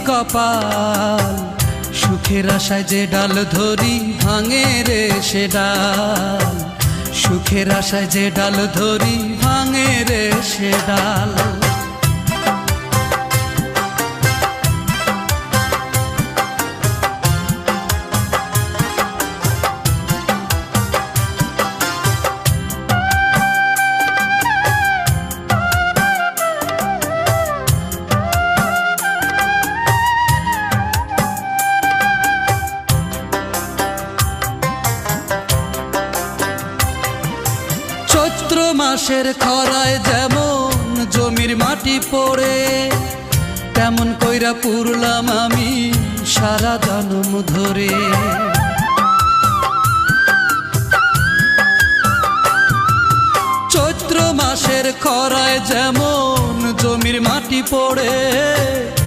কপাল, সুখের আশায় যে ডাল ধরি ভাঙে রে সে ডাল, সুখের আশায় যে ডাল ধরি ভাঙে রে সে ডাল। চৈত্র মাসের খরায় যেমন জমির মাটি পড়ে, তেমন কইরা পুরলাম আমি সারা জন্ম ধরে। চৈত্র মাসের খরায় যেমন জমির মাটি পড়ে,